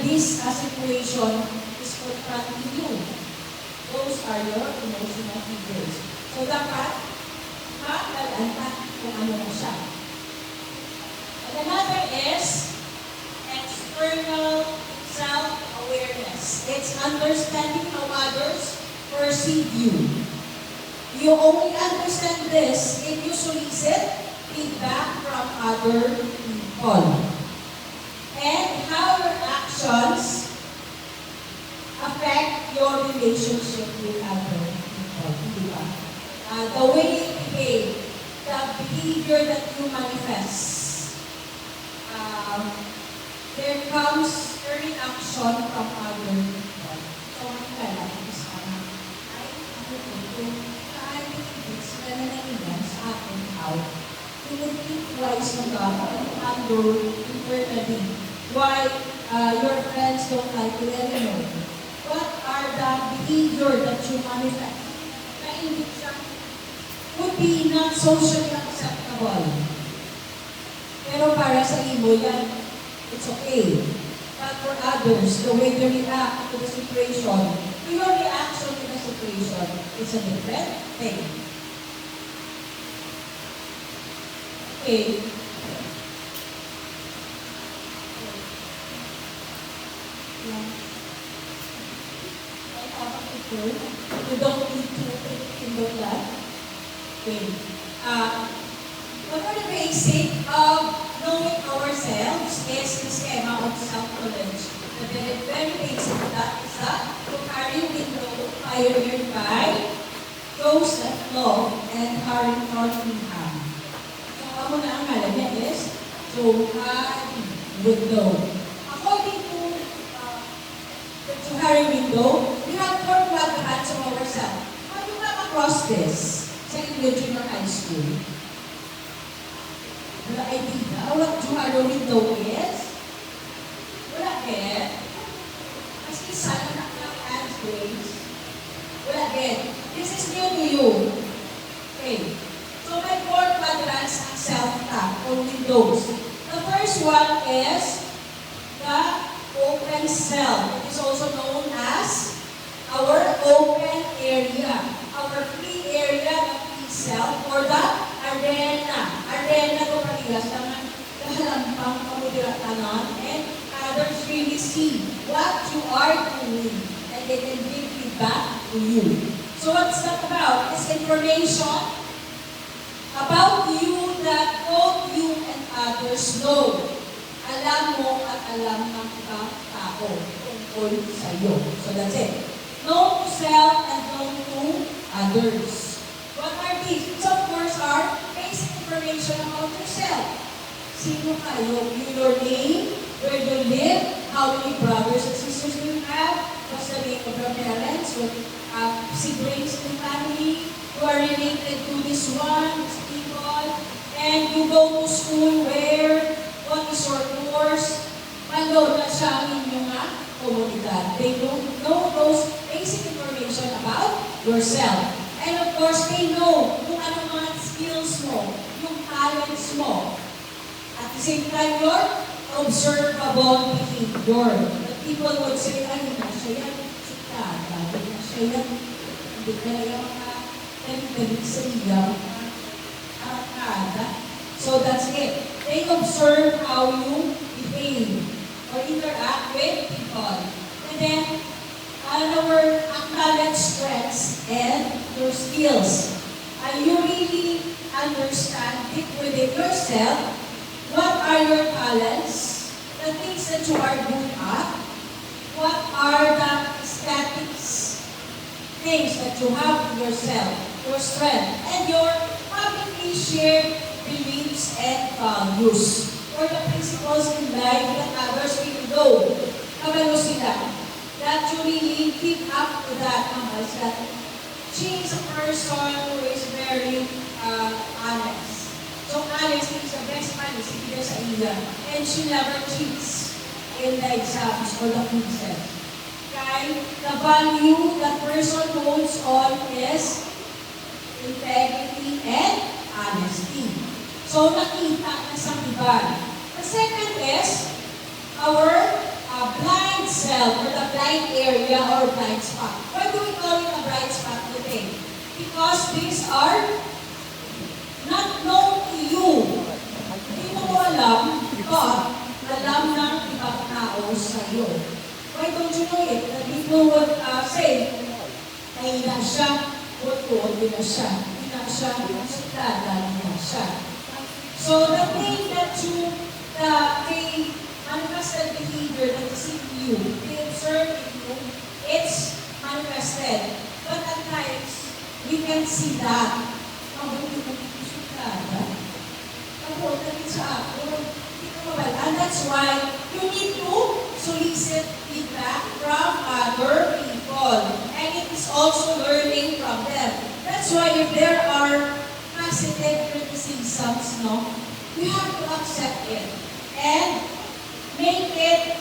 this situation is confronting you. Those are your emotional figures. So dapat, makalanta kung ano mo siya. And another is external self-awareness. It's understanding how others perceive you. You only understand this if you solicit feedback from other people. And how your actions affect your relationship with other people. Diba? The way you behave, the behavior that you manifest. There comes a reaction from other people. So, ang is ay, ako po, kahit sila na nangyayari sa akin out. You would think twice na dapat and handle internally why your friends don't like you anymore. What are the behavior that you manifest na hindi siya would be not socially acceptable. Pero para sa imo yan, it's okay. But for others, the way they react to the situation, to your reaction to the situation, is a different thing. Okay. You don't need to know that. Okay. What are the basic of knowing ourselves is the schema of self-knowledge. The very basic of that is that to carry window pioneered by Joseph Long and Harry Nottingham. So, ako na ang ngalan niya is Harry Window. According to Harry Window, we have 4 quadrants of ourselves. How do you come across this sa inyo junior high school? Wala idea what Harry Window is? Wala eh. Kasi sana nakaka-ads grades. Wala eh. This is new to you. Okay. So may 4 quadrants ang self-tap or windows. The first one is the open cell. It is also known as our open area. Our free area, the free cell, or the arena. Arena ko parehas naman kahalampang kamudiratanan and others really see what you are doing and they can give feedback to you. So what's that about? It's information about you that both you and others know. Alam mo at alam ng ibang tao tungkol sa iyo. So that's it. Know to self and know to others. What are these? These of course are basic information about yourself. Sino kayo? Your name, where you live, how many brothers and sisters do you have, what's the name of your parents, what siblings in the family, you are related to this one, these people, and you go to school where, what is your course, mano na siya ang inyong komunidad. They don't know those basic information about yourself. And of course, they know kung ano mga skills mo, yung talents mo. At the same time, your observable behavior. That people would say, ay, na siya yan, sitada, na siya yan, hindi kaya mga nagdalig sa iya, kada. So that's it. They observe how you behave or interact with people. And then, our acknowledge strengths and your skills. And you really understand deep within yourself what are your talents, the things that you are good at, what are the statics, things that you have in yourself, your strength, and your publicly shared beliefs and values, or the principles in life that others will know. Kabalo sila. That you really keep up to that naman. That she is a person who is very honest. So honest is the best man, sige sa iya. And she never cheats in the exams or the quizzes. Okay? The value that person holds on is integrity and honesty. So nakita na sa iba. The second is our blind self or the blind area or blind spot. Why do we call it a blind spot today? Because these are not known to you. Hindi mo alam, but alam ng ibang tao sa iyo. Why don't you know it? That people would say, nahina siya, huwag na siya. Hindi na siya, sitada na siya. So the thing that they manifested behavior that is in you, they observe in you, it's manifested. But at times, we can see that. And that's why you need to solicit feedback from other people. And it is also learning from them. That's why if there are positive criticisms, you have to accept it. And make it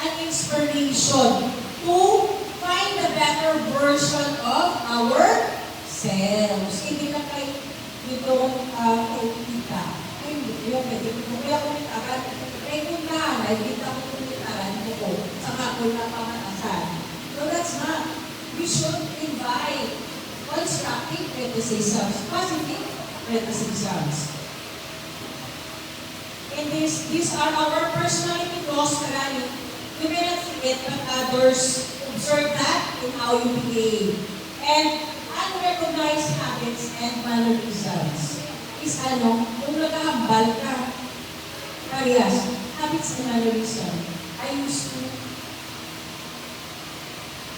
an inspiration to find a better version of ourselves. Hindi na kayo, you don't kita. Ay, hindi yun, pwede ko kaya kumitaran. Ay, kung na, kita ko kumitaran ko saka ko na pamatasan. So that's not. We should invite constructive criticisms, positive criticisms. And these are our personality flaws, marami. You may not see it, but others observe that in how you behave. And unrecognized habits and mannerisms is kung nag-ahambal ka, parehas, habits and mannerism. I used to,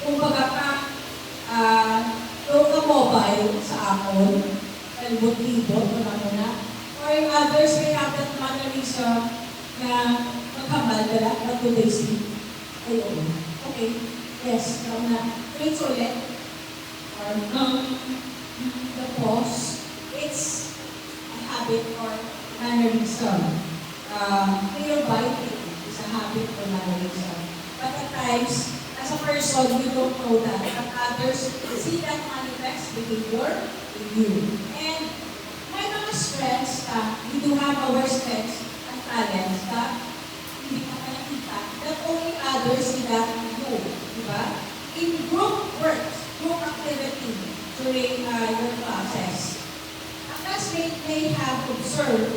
kung baga ka, yung mobile sa akon, kalibot-libot, na, or yung others may have that mannerism na maghambal ka lang, but today sleep. Ay, okay. Yes, na. Traits ulit. Or the pause. It's a habit or mannerism. Clear biting is a habit or mannerism. But at times, as a person, you don't know that. But others see that manifest behavior in you. And may mga strengths we do have our strengths and talents hindi ka nakita, that only others see that in you. Diba? In group works, group activity during your classes, a classmate may have observed